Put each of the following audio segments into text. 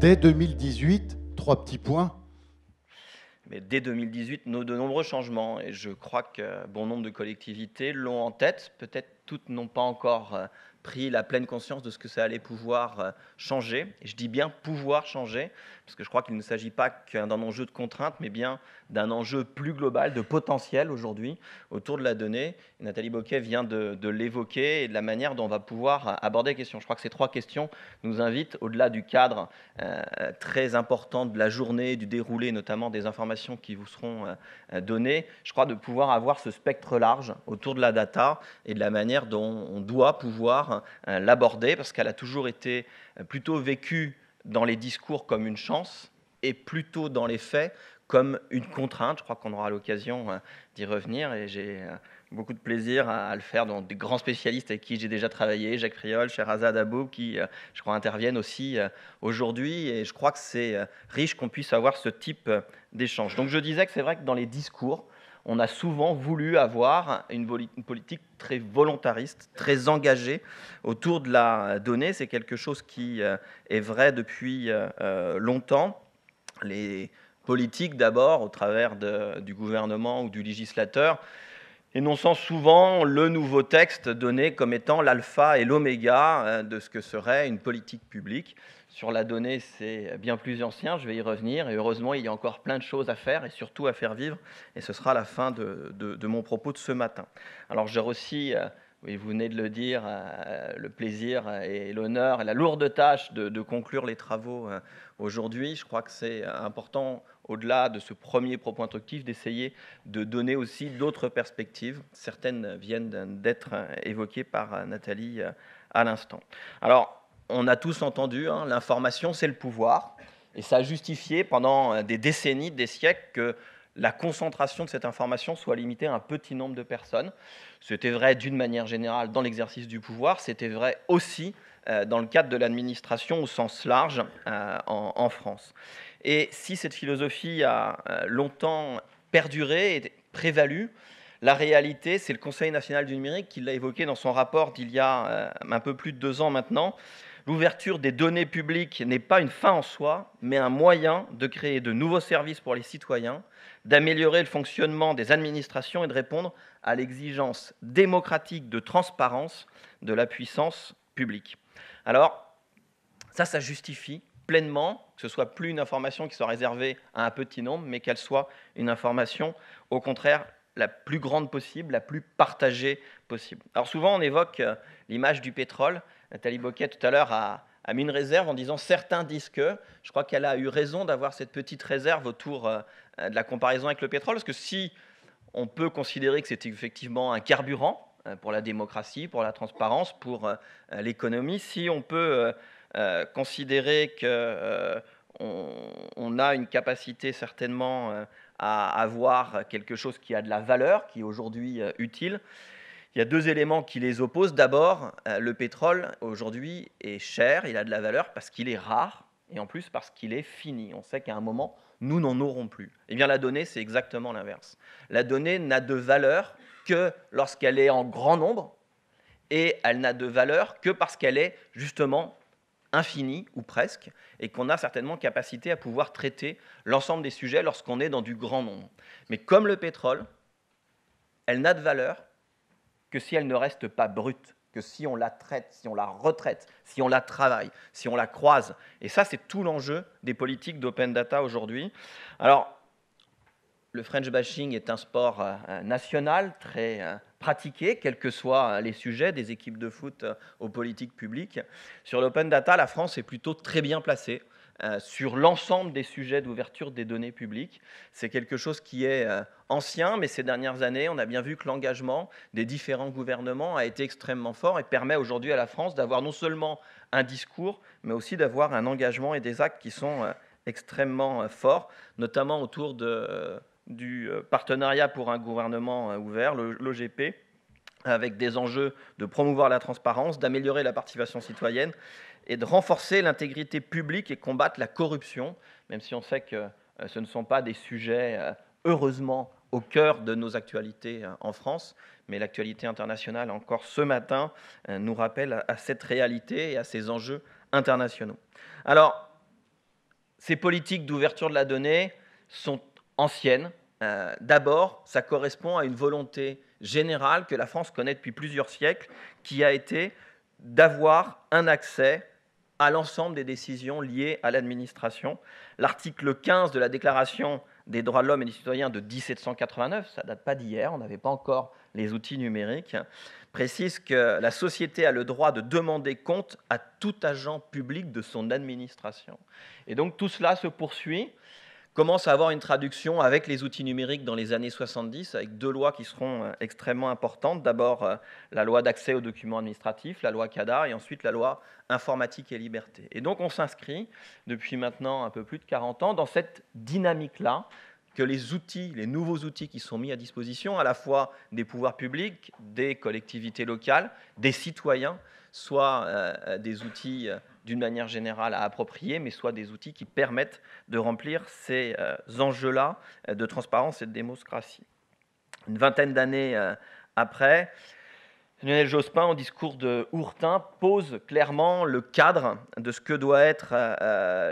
Dès 2018, trois petits points. Mais dès 2018, de nombreux changements, et je crois que bon nombre de collectivités l'ont en tête. Peut-être toutes n'ont pas encore pris la pleine conscience de ce que ça allait pouvoir changer. Et je dis bien pouvoir changer, parce que je crois qu'il ne s'agit pas d'un enjeu de contrainte, mais bien d'un enjeu plus global, de potentiel aujourd'hui, autour de la donnée. Et Nathalie Boquet vient de l'évoquer et de la manière dont on va pouvoir aborder les questions. Je crois que ces trois questions nous invitent, au-delà du cadre très important de la journée, du déroulé, notamment des informations qui vous seront données, je crois de pouvoir avoir ce spectre large autour de la data et de la manière dont on doit pouvoir l'aborder, parce qu'elle a toujours été plutôt vécue dans les discours comme une chance et plutôt dans les faits comme une contrainte. Je crois qu'on aura l'occasion d'y revenir et j'ai beaucoup de plaisir à le faire dans des grands spécialistes avec qui j'ai déjà travaillé, Jacques Friol, Sherazade Abou, qui, je crois, interviennent aussi aujourd'hui. Et je crois que c'est riche qu'on puisse avoir ce type d'échange. Donc je disais que c'est vrai que dans les discours, on a souvent voulu avoir une politique très volontariste, très engagée autour de la donnée. C'est quelque chose qui est vrai depuis longtemps. Les politiques, d'abord, au travers du gouvernement ou du législateur, énonçant souvent le nouveau texte donné comme étant l'alpha et l'oméga de ce que serait une politique publique. Sur la donnée, c'est bien plus ancien, je vais y revenir, et heureusement, il y a encore plein de choses à faire, et surtout à faire vivre, et ce sera la fin de mon propos de ce matin. Alors j'ai aussi, oui, vous venez de le dire, le plaisir et l'honneur et la lourde tâche de conclure les travaux aujourd'hui. Je crois que c'est important, au-delà de ce premier propos introductif, d'essayer de donner aussi d'autres perspectives. Certaines viennent d'être évoquées par Nathalie à l'instant. Alors, on a tous entendu, l'information, c'est le pouvoir. Et ça a justifié pendant des décennies, des siècles, que la concentration de cette information soit limitée à un petit nombre de personnes. C'était vrai d'une manière générale dans l'exercice du pouvoir, c'était vrai aussi dans le cadre de l'administration au sens large en France. Et si cette philosophie a longtemps perduré et prévalu, la réalité, c'est le Conseil national du numérique qui l'a évoqué dans son rapport d'il y a un peu plus de 2 ans maintenant. L'ouverture des données publiques n'est pas une fin en soi, mais un moyen de créer de nouveaux services pour les citoyens, d'améliorer le fonctionnement des administrations et de répondre à l'exigence démocratique de transparence de la puissance publique. Alors, ça justifie pleinement que ce soit plus une information qui soit réservée à un petit nombre, mais qu'elle soit une information, au contraire, la plus grande possible, la plus partagée possible. Alors souvent, on évoque l'image du pétrole. Nathalie Boquet, tout à l'heure, a mis une réserve en disant « certains disent que ». Je crois qu'elle a eu raison d'avoir cette petite réserve autour de la comparaison avec le pétrole, parce que si on peut considérer que c'est effectivement un carburant pour la démocratie, pour la transparence, pour l'économie, si on peut considérer qu'on a une capacité certainement à avoir quelque chose qui a de la valeur, qui est aujourd'hui utile, il y a 2 éléments qui les opposent. D'abord, le pétrole, aujourd'hui, est cher, il a de la valeur parce qu'il est rare, et en plus parce qu'il est fini. On sait qu'à un moment, nous n'en aurons plus. Eh bien, la donnée, c'est exactement l'inverse. La donnée n'a de valeur que lorsqu'elle est en grand nombre, et elle n'a de valeur que parce qu'elle est justement infinie, ou presque, et qu'on a certainement capacité à pouvoir traiter l'ensemble des sujets lorsqu'on est dans du grand nombre. Mais comme le pétrole, elle n'a de valeur que si elle ne reste pas brute, que si on la traite, si on la retraite, si on la travaille, si on la croise. Et ça, c'est tout l'enjeu des politiques d'open data aujourd'hui. Alors, le French bashing est un sport national, très pratiqué, quels que soient les sujets, des équipes de foot aux politiques publiques. Sur l'open data, la France est plutôt très bien placée sur l'ensemble des sujets d'ouverture des données publiques. C'est quelque chose qui est ancien, mais ces dernières années, on a bien vu que l'engagement des différents gouvernements a été extrêmement fort et permet aujourd'hui à la France d'avoir non seulement un discours, mais aussi d'avoir un engagement et des actes qui sont extrêmement forts, notamment autour du partenariat pour un gouvernement ouvert, l'OGP, avec des enjeux de promouvoir la transparence, d'améliorer la participation citoyenne et de renforcer l'intégrité publique et combattre la corruption, même si on sait que ce ne sont pas des sujets, heureusement, au cœur de nos actualités en France, mais l'actualité internationale, encore ce matin, nous rappelle à cette réalité et à ces enjeux internationaux. Alors, ces politiques d'ouverture de la donnée sont anciennes. D'abord, ça correspond à une volonté générale que la France connaît depuis plusieurs siècles, qui a été d'avoir un accès à l'ensemble des décisions liées à l'administration. L'article 15 de la Déclaration des droits de l'homme et des citoyens de 1789, ça ne date pas d'hier, on n'avait pas encore les outils numériques, précise que la société a le droit de demander compte à tout agent public de son administration. Et donc tout cela se poursuit, commence à avoir une traduction avec les outils numériques dans les années 70, avec deux lois qui seront extrêmement importantes. D'abord, la loi d'accès aux documents administratifs, la loi CADA, et ensuite la loi informatique et liberté. Et donc on s'inscrit, depuis maintenant un peu plus de 40 ans, dans cette dynamique-là, que les outils, les nouveaux outils qui sont mis à disposition, à la fois des pouvoirs publics, des collectivités locales, des citoyens, soit des outils d'une manière générale à approprier, mais soit des outils qui permettent de remplir ces enjeux-là de transparence et de démocratie. Une vingtaine d'années après, Lionel Jospin, au discours de Hourtin, pose clairement le cadre de ce que doit être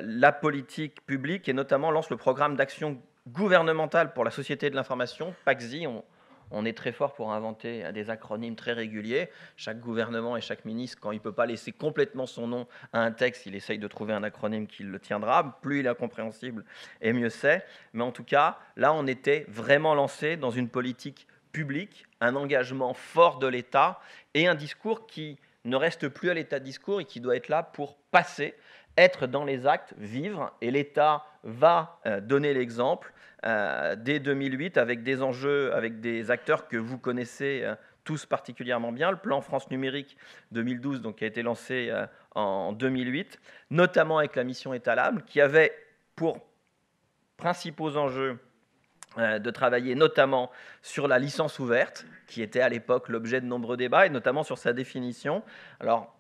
la politique publique et notamment lance le programme d'action gouvernementale pour la société de l'information, PACSI. On est très fort pour inventer des acronymes très réguliers. Chaque gouvernement et chaque ministre, quand il ne peut pas laisser complètement son nom à un texte, il essaye de trouver un acronyme qui le tiendra. Plus il est incompréhensible, et mieux c'est. Mais en tout cas, là, on était vraiment lancé dans une politique publique, un engagement fort de l'État et un discours qui ne reste plus à l'état de discours et qui doit être là pour passer, être dans les actes, vivre. Et l'État va donner l'exemple dès 2008 avec des enjeux, avec des acteurs que vous connaissez tous particulièrement bien. Le plan France numérique 2012, donc, qui a été lancé en 2008, notamment avec la mission étalable, qui avait pour principaux enjeux de travailler notamment sur la licence ouverte, qui était à l'époque l'objet de nombreux débats, et notamment sur sa définition. Alors,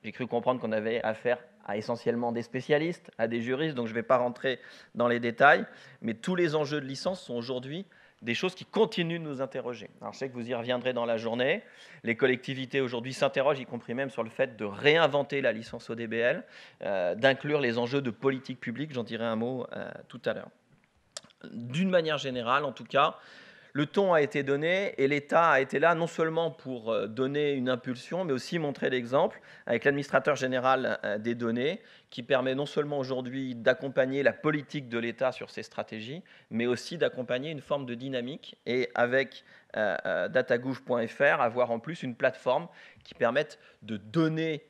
j'ai cru comprendre qu'on avait affaire à essentiellement des spécialistes, à des juristes, donc je ne vais pas rentrer dans les détails, mais tous les enjeux de licence sont aujourd'hui des choses qui continuent de nous interroger. Alors, je sais que vous y reviendrez dans la journée. Les collectivités aujourd'hui s'interrogent, y compris même sur le fait de réinventer la licence ODBL, d'inclure les enjeux de politique publique, j'en dirai un mot tout à l'heure. D'une manière générale, en tout cas, le ton a été donné et l'État a été là non seulement pour donner une impulsion, mais aussi montrer l'exemple avec l'administrateur général des données, qui permet non seulement aujourd'hui d'accompagner la politique de l'État sur ses stratégies, mais aussi d'accompagner une forme de dynamique. Et avec datagouv.fr, avoir en plus une plateforme qui permette de donner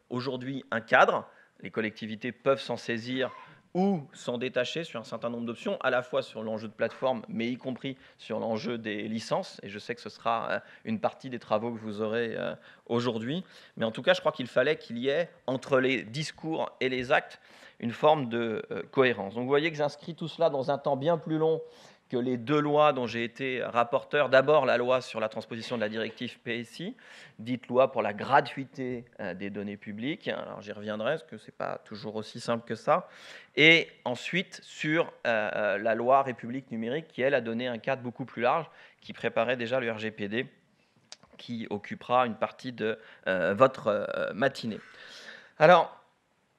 aujourd'hui un cadre. Les collectivités peuvent s'en saisir ou s'en détacher sur un certain nombre d'options, à la fois sur l'enjeu de plateforme, mais y compris sur l'enjeu des licences. Et je sais que ce sera une partie des travaux que vous aurez aujourd'hui. Mais en tout cas, je crois qu'il fallait qu'il y ait, entre les discours et les actes, une forme de cohérence. Donc vous voyez que j'inscris tout cela dans un temps bien plus long que les deux lois dont j'ai été rapporteur. D'abord, la loi sur la transposition de la directive PSI, dite loi pour la gratuité des données publiques. Alors j'y reviendrai, parce que ce n'est pas toujours aussi simple que ça. Et ensuite, sur la loi République numérique, qui, elle, a donné un cadre beaucoup plus large, qui préparait déjà le RGPD, qui occupera une partie de votre matinée. Alors,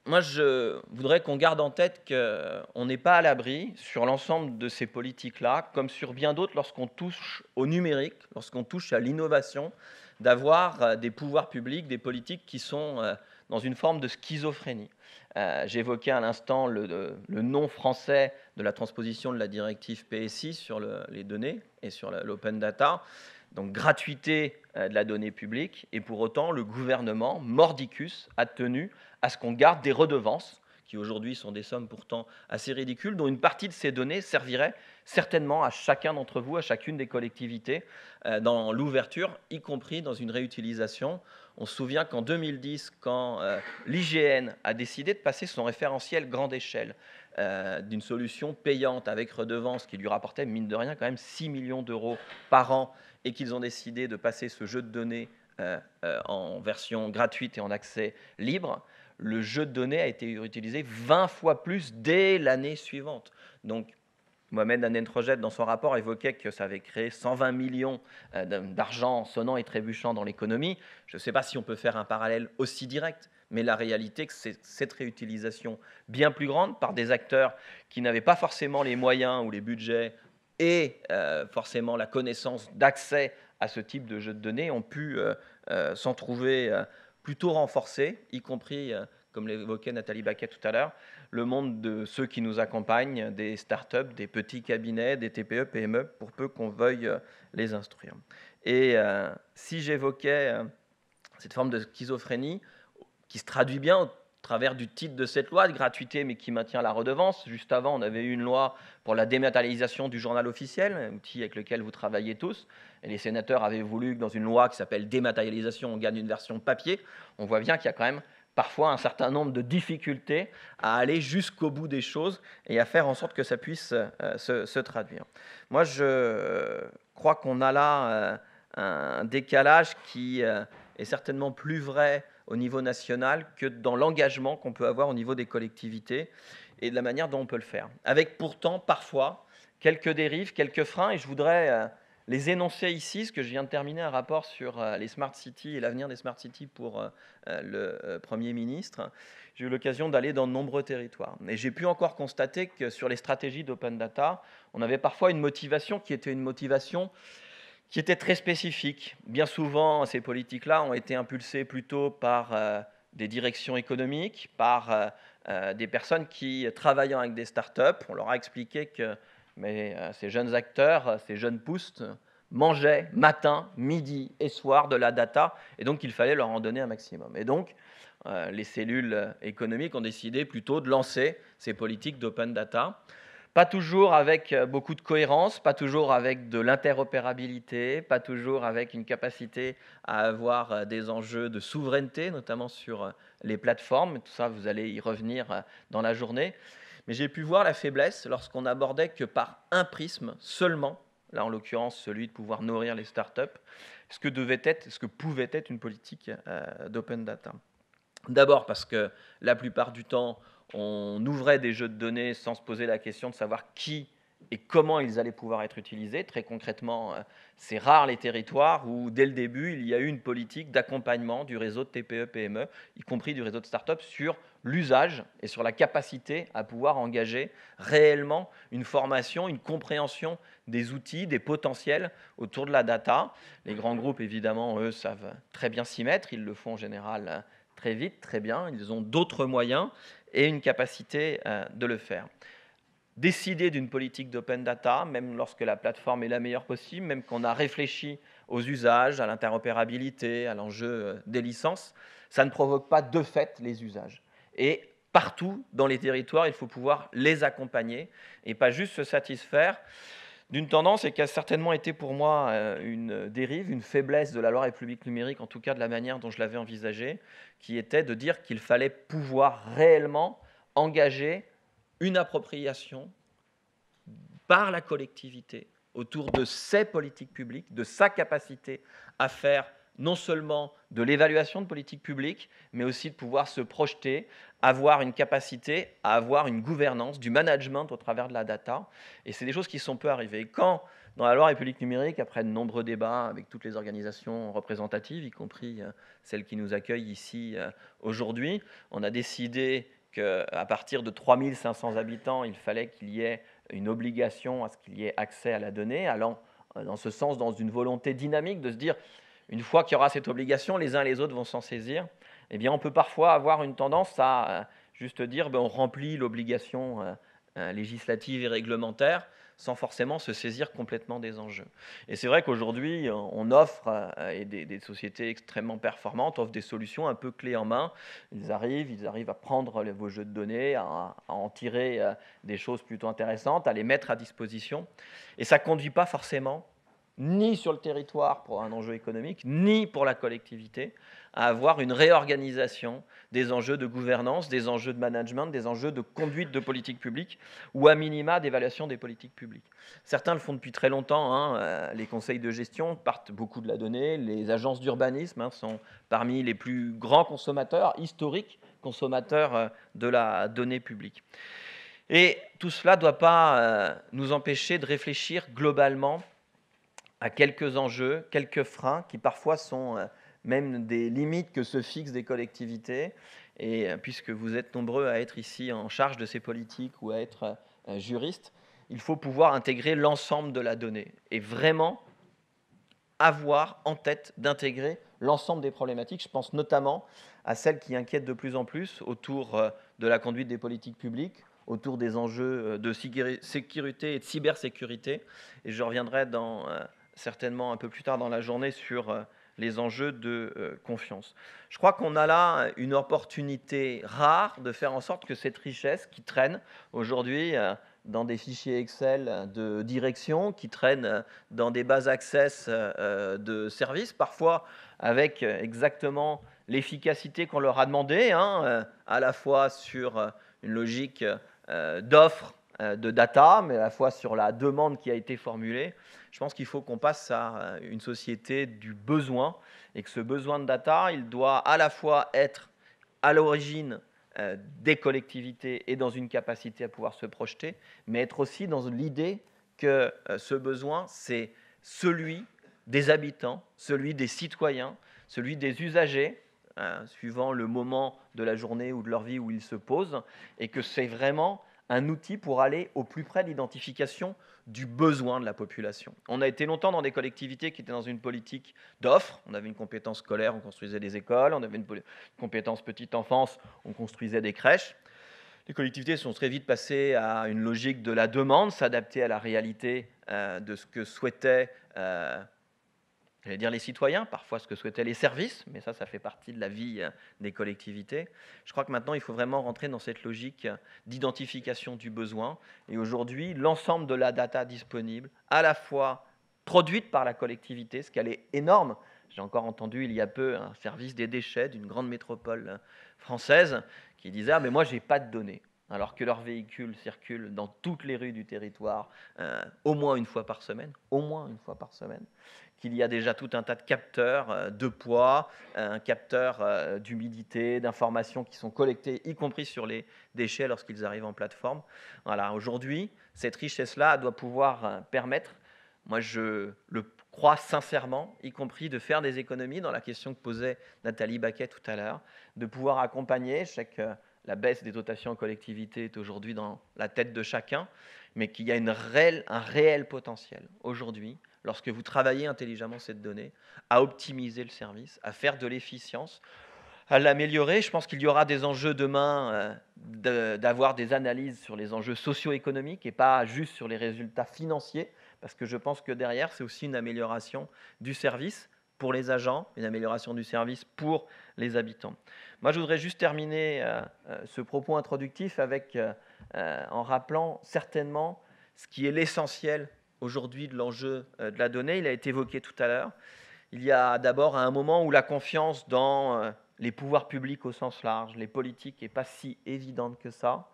moi, je voudrais qu'on garde en tête qu'on n'est pas à l'abri sur l'ensemble de ces politiques-là, comme sur bien d'autres, lorsqu'on touche au numérique, lorsqu'on touche à l'innovation, d'avoir des pouvoirs publics, des politiques qui sont dans une forme de schizophrénie. J'évoquais à l'instant le nom français de la transposition de la directive PSI sur les données et sur l'open data. Donc gratuité de la donnée publique, et pour autant le gouvernement, mordicus, a tenu à ce qu'on garde des redevances, qui aujourd'hui sont des sommes pourtant assez ridicules, dont une partie de ces données servirait certainement à chacun d'entre vous, à chacune des collectivités, dans l'ouverture, y compris dans une réutilisation. On se souvient qu'en 2010, quand l'IGN a décidé de passer son référentiel grande échelle, d'une solution payante avec redevance qui lui rapportait, mine de rien, quand même 6 millions d'euros par an, et qu'ils ont décidé de passer ce jeu de données en version gratuite et en accès libre, le jeu de données a été utilisé 20 fois plus dès l'année suivante. Donc, Mohamed Anentrojet, dans son rapport, évoquait que ça avait créé 120 millions d'argent sonnant et trébuchant dans l'économie. Je ne sais pas si on peut faire un parallèle aussi direct, Mais la réalité, c'est cette réutilisation bien plus grande par des acteurs qui n'avaient pas forcément les moyens ou les budgets et forcément la connaissance d'accès à ce type de jeu de données ont pu s'en trouver plutôt renforcés, y compris, comme l'évoquait Nathalie Baquet tout à l'heure, le monde de ceux qui nous accompagnent, des startups, des petits cabinets, des TPE, PME, pour peu qu'on veuille les instruire. Et si j'évoquais cette forme de schizophrénie, qui se traduit bien au travers du titre de cette loi de gratuité, mais qui maintient la redevance. Juste avant, on avait eu une loi pour la dématérialisation du journal officiel, un outil avec lequel vous travaillez tous. Et les sénateurs avaient voulu que dans une loi qui s'appelle dématérialisation, on gagne une version papier. On voit bien qu'il y a quand même parfois un certain nombre de difficultés à aller jusqu'au bout des choses et à faire en sorte que ça puisse se traduire. Moi, je crois qu'on a là un décalage qui est certainement plus vrai au niveau national que dans l'engagement qu'on peut avoir au niveau des collectivités et de la manière dont on peut le faire. Avec pourtant parfois quelques dérives, quelques freins, et je voudrais les énoncer ici, parce que je viens de terminer un rapport sur les Smart Cities et l'avenir des Smart Cities pour le Premier ministre. J'ai eu l'occasion d'aller dans de nombreux territoires. Et j'ai pu encore constater que sur les stratégies d'open data, on avait parfois une motivation qui était une motivation qui était très spécifique. Bien souvent, ces politiques-là ont été impulsées plutôt par des directions économiques, par des personnes qui travaillant avec des startups. On leur a expliqué que ces jeunes acteurs, ces jeunes pousses, mangeaient matin, midi et soir de la data, et donc il fallait leur en donner un maximum. Et donc, les cellules économiques ont décidé plutôt de lancer ces politiques d'open data. Pas toujours avec beaucoup de cohérence, pas toujours avec de l'interopérabilité, pas toujours avec une capacité à avoir des enjeux de souveraineté, notamment sur les plateformes. Tout ça, vous allez y revenir dans la journée. Mais j'ai pu voir la faiblesse lorsqu'on abordait que par un prisme seulement, là en l'occurrence celui de pouvoir nourrir les startups, ce que pouvait être une politique d'open data. D'abord parce que la plupart du temps, on ouvrait des jeux de données sans se poser la question de savoir qui et comment ils allaient pouvoir être utilisés. Très concrètement, c'est rare les territoires où, dès le début, il y a eu une politique d'accompagnement du réseau de TPE-PME, y compris du réseau de start-up, sur l'usage et sur la capacité à pouvoir engager réellement une formation, une compréhension des outils, des potentiels autour de la data. Les grands groupes, évidemment, eux, savent très bien s'y mettre. Ils le font en général très vite, très bien. Ils ont d'autres moyens et une capacité de le faire. Décider d'une politique d'open data, même lorsque la plateforme est la meilleure possible, même qu'on a réfléchi aux usages, à l'interopérabilité, à l'enjeu des licences, ça ne provoque pas de fait les usages. Et partout dans les territoires, il faut pouvoir les accompagner et pas juste se satisfaire d'une tendance et qui a certainement été pour moi une dérive, une faiblesse de la loi République numérique, en tout cas de la manière dont je l'avais envisagée, qui était de dire qu'il fallait pouvoir réellement engager une appropriation par la collectivité autour de ses politiques publiques, de sa capacité à faire non seulement de l'évaluation de politique publique, mais aussi de pouvoir se projeter, avoir une capacité à avoir une gouvernance, du management au travers de la data. Et c'est des choses qui sont peu arrivées. Et quand, dans la loi République numérique, après de nombreux débats avec toutes les organisations représentatives, y compris celles qui nous accueillent ici aujourd'hui, on a décidé qu'à partir de 3500 habitants, il fallait qu'il y ait une obligation à ce qu'il y ait accès à la donnée, allant dans ce sens, dans une volonté dynamique de se dire, une fois qu'il y aura cette obligation, les uns et les autres vont s'en saisir. Eh bien, on peut parfois avoir une tendance à juste dire, on remplit l'obligation législative et réglementaire, sans forcément se saisir complètement des enjeux. Et c'est vrai qu'aujourd'hui, on offre, et des sociétés extrêmement performantes offrent des solutions un peu clés en main. Ils arrivent à prendre vos jeux de données, à en tirer des choses plutôt intéressantes, à les mettre à disposition. Et ça ne conduit pas forcément, ni sur le territoire pour un enjeu économique, ni pour la collectivité, à avoir une réorganisation des enjeux de gouvernance, des enjeux de management, des enjeux de conduite de politique publique, ou à minima d'évaluation des politiques publiques. Certains le font depuis très longtemps, les conseils de gestion partent beaucoup de la donnée, les agences d'urbanisme sont parmi les plus grands consommateurs, historiques consommateurs de la donnée publique. Et tout cela ne doit pas nous empêcher de réfléchir globalement à quelques enjeux, quelques freins qui parfois sont même des limites que se fixent des collectivités. Et puisque vous êtes nombreux à être ici en charge de ces politiques ou à être juristes, il faut pouvoir intégrer l'ensemble de la donnée et vraiment avoir en tête d'intégrer l'ensemble des problématiques. Je pense notamment à celles qui inquiètent de plus en plus autour de la conduite des politiques publiques, autour des enjeux de sécurité et de cybersécurité. Et je reviendrai certainement un peu plus tard dans la journée sur les enjeux de confiance. Je crois qu'on a là une opportunité rare de faire en sorte que cette richesse qui traîne aujourd'hui dans des fichiers Excel de direction, qui traînent dans des bases access de services, parfois avec exactement l'efficacité qu'on leur a demandé, à la fois sur une logique d'offre de data, mais à la fois sur la demande qui a été formulée. Je pense qu'il faut qu'on passe à une société du besoin, et que ce besoin de data, il doit à la fois être à l'origine des collectivités et dans une capacité à pouvoir se projeter, mais être aussi dans l'idée que ce besoin, c'est celui des habitants, celui des citoyens, celui des usagers, suivant le moment de la journée ou de leur vie où ils se posent, et que c'est vraiment un outil pour aller au plus près de l'identification du besoin de la population. On a été longtemps dans des collectivités qui étaient dans une politique d'offre. On avait une compétence scolaire, on construisait des écoles. On avait une compétence petite enfance, on construisait des crèches. Les collectivités sont très vite passées à une logique de la demande, s'adapter à la réalité de ce que souhaitaient j'allais dire les citoyens, parfois ce que souhaitaient les services, mais ça fait partie de la vie des collectivités. Je crois que maintenant, il faut vraiment rentrer dans cette logique d'identification du besoin. Et aujourd'hui, l'ensemble de la data disponible, à la fois produite par la collectivité, ce qu'elle est énorme. J'ai encore entendu il y a peu un service des déchets d'une grande métropole française qui disait « Ah, mais moi, je n'ai pas de données ». Alors que leurs véhicules circulent dans toutes les rues du territoire au moins une fois par semaine, qu'il y a déjà tout un tas de capteurs de poids, un capteur d'humidité, d'informations qui sont collectées, y compris sur les déchets lorsqu'ils arrivent en plateforme. Voilà, aujourd'hui, cette richesse-là doit pouvoir permettre, moi je le crois sincèrement, y compris de faire des économies dans la question que posait Nathalie Baquet tout à l'heure, de pouvoir accompagner la baisse des dotations aux collectivités est aujourd'hui dans la tête de chacun, mais qu'il y a un réel potentiel aujourd'hui, lorsque vous travaillez intelligemment cette donnée, à optimiser le service, à faire de l'efficience, à l'améliorer. Je pense qu'il y aura des enjeux demain d'avoir des analyses sur les enjeux socio-économiques et pas juste sur les résultats financiers, parce que je pense que derrière, c'est aussi une amélioration du service pour les agents, une amélioration du service pour les habitants. Moi, je voudrais juste terminer ce propos introductif en rappelant certainement ce qui est l'essentiel aujourd'hui de l'enjeu de la donnée. Il a été évoqué tout à l'heure. Il y a d'abord un moment où la confiance dans les pouvoirs publics au sens large, les politiques, n'est pas si évidente que ça.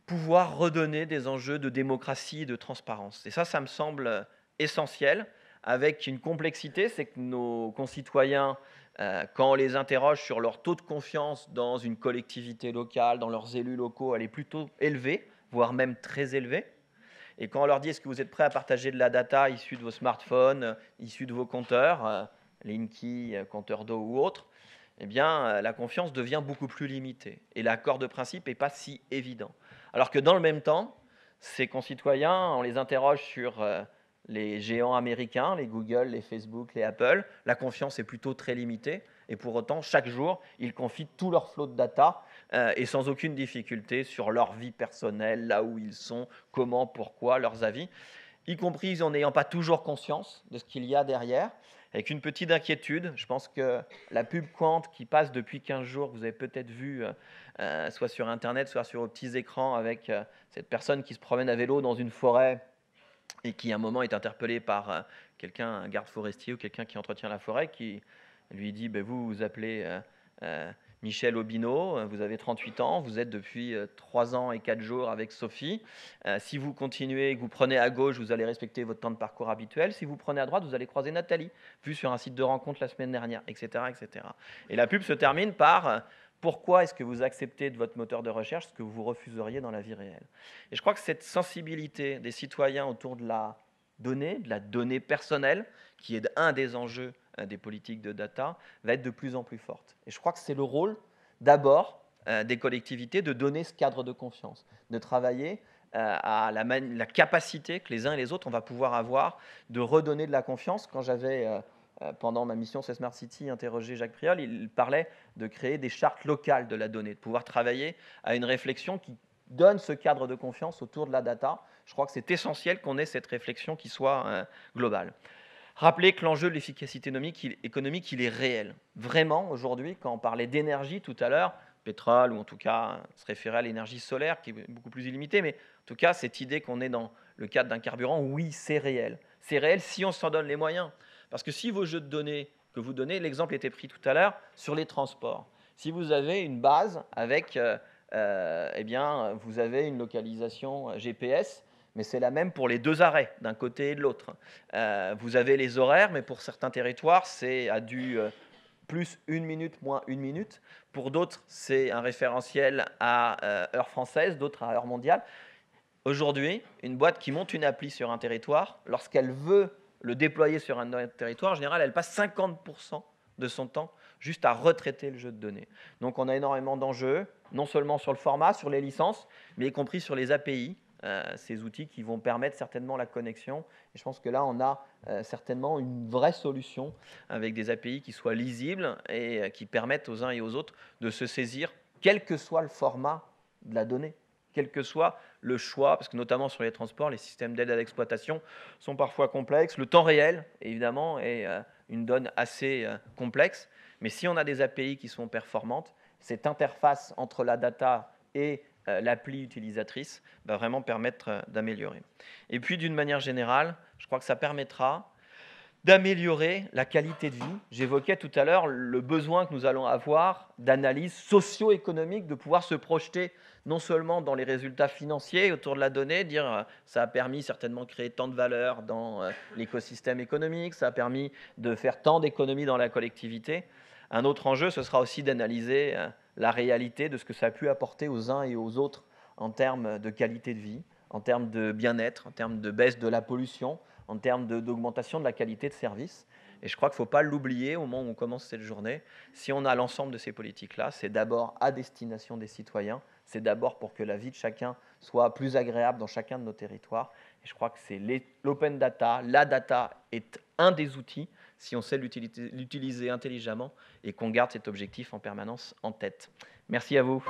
Pouvoir redonner des enjeux de démocratie et de transparence. Et ça me semble essentiel, avec une complexité, c'est que nos concitoyens, quand on les interroge sur leur taux de confiance dans une collectivité locale, dans leurs élus locaux, elle est plutôt élevée, voire même très élevée. Et quand on leur dit est-ce que vous êtes prêts à partager de la data issue de vos smartphones, issue de vos compteurs, Linky, compteur d'eau ou autre, eh bien, la confiance devient beaucoup plus limitée. Et l'accord de principe n'est pas si évident. Alors que dans le même temps, ces concitoyens, on les interroge sur les géants américains, les Google, les Facebook, les Apple, la confiance est plutôt très limitée. Et pour autant, chaque jour, ils confient tout leur flot de data et sans aucune difficulté sur leur vie personnelle, là où ils sont, comment, pourquoi, leurs avis, y compris en n'ayant pas toujours conscience de ce qu'il y a derrière. Avec une petite inquiétude, je pense que la pub Quant qui passe depuis 15 jours, vous avez peut-être vu, soit sur Internet, soit sur vos petits écrans, avec cette personne qui se promène à vélo dans une forêt et qui à un moment est interpellé par quelqu'un, un garde forestier ou quelqu'un qui entretient la forêt, qui lui dit vous vous appelez Michel Aubineau, vous avez 38 ans, vous êtes depuis 3 ans et 4 jours avec Sophie. Si vous continuez, que vous prenez à gauche, vous allez respecter votre temps de parcours habituel. Si vous prenez à droite, vous allez croiser Nathalie, vue sur un site de rencontre la semaine dernière, etc. etc. Et la pub se termine par pourquoi est-ce que vous acceptez de votre moteur de recherche ce que vous refuseriez dans la vie réelle. Et je crois que cette sensibilité des citoyens autour de la donnée personnelle, qui est un des enjeux des politiques de data va être de plus en plus forte. Et je crois que c'est le rôle d'abord des collectivités de donner ce cadre de confiance, de travailler à la capacité que les uns et les autres, on va pouvoir avoir de redonner de la confiance. Quand j'avais, pendant ma mission C'est Smart City, interrogé Jacques Priol, il parlait de créer des chartes locales de la donnée, de pouvoir travailler à une réflexion qui donne ce cadre de confiance autour de la data. Je crois que c'est essentiel qu'on ait cette réflexion qui soit globale. Rappelez que l'enjeu de l'efficacité économique, il est réel. Vraiment, aujourd'hui, quand on parlait d'énergie tout à l'heure, pétrole, ou en tout cas se référer à l'énergie solaire, qui est beaucoup plus illimitée, mais en tout cas, cette idée qu'on est dans le cadre d'un carburant, oui, c'est réel. C'est réel si on s'en donne les moyens. Parce que si vos jeux de données que vous donnez, l'exemple était pris tout à l'heure, sur les transports. Si vous avez une base avec, eh bien, vous avez une localisation GPS, mais c'est la même pour les deux arrêts, d'un côté et de l'autre. Vous avez les horaires, mais pour certains territoires, c'est à du plus 1 minute, moins 1 minute. Pour d'autres, c'est un référentiel à heure française, d'autres à heure mondiale. Aujourd'hui, une boîte qui monte une appli sur un territoire, lorsqu'elle veut le déployer sur un autre territoire, en général, elle passe 50% de son temps juste à retraiter le jeu de données. Donc on a énormément d'enjeux, non seulement sur le format, sur les licences, mais y compris sur les API, ces outils qui vont permettre certainement la connexion. Et je pense que là, on a certainement une vraie solution avec des API qui soient lisibles et qui permettent aux uns et aux autres de se saisir, quel que soit le format de la donnée, quel que soit le choix, parce que notamment sur les transports, les systèmes d'aide à l'exploitation sont parfois complexes. Le temps réel, évidemment, est une donne assez complexe, mais si on a des API qui sont performantes, cette interface entre la data et l'appli utilisatrice va vraiment permettre d'améliorer. Et puis, d'une manière générale, je crois que ça permettra d'améliorer la qualité de vie. J'évoquais tout à l'heure le besoin que nous allons avoir d'analyse socio-économique, de pouvoir se projeter non seulement dans les résultats financiers autour de la donnée, dire ça a permis certainement de créer tant de valeur dans l'écosystème économique, ça a permis de faire tant d'économies dans la collectivité. Un autre enjeu, ce sera aussi d'analyser la réalité de ce que ça a pu apporter aux uns et aux autres en termes de qualité de vie, en termes de bien-être, en termes de baisse de la pollution, en termes d'augmentation de la qualité de service. Et je crois qu'il ne faut pas l'oublier au moment où on commence cette journée. Si on a l'ensemble de ces politiques-là, c'est d'abord à destination des citoyens, c'est d'abord pour que la vie de chacun soit plus agréable dans chacun de nos territoires. Et je crois que c'est l'open data, la data est un des outils, si on sait l'utiliser intelligemment et qu'on garde cet objectif en permanence en tête. Merci à vous.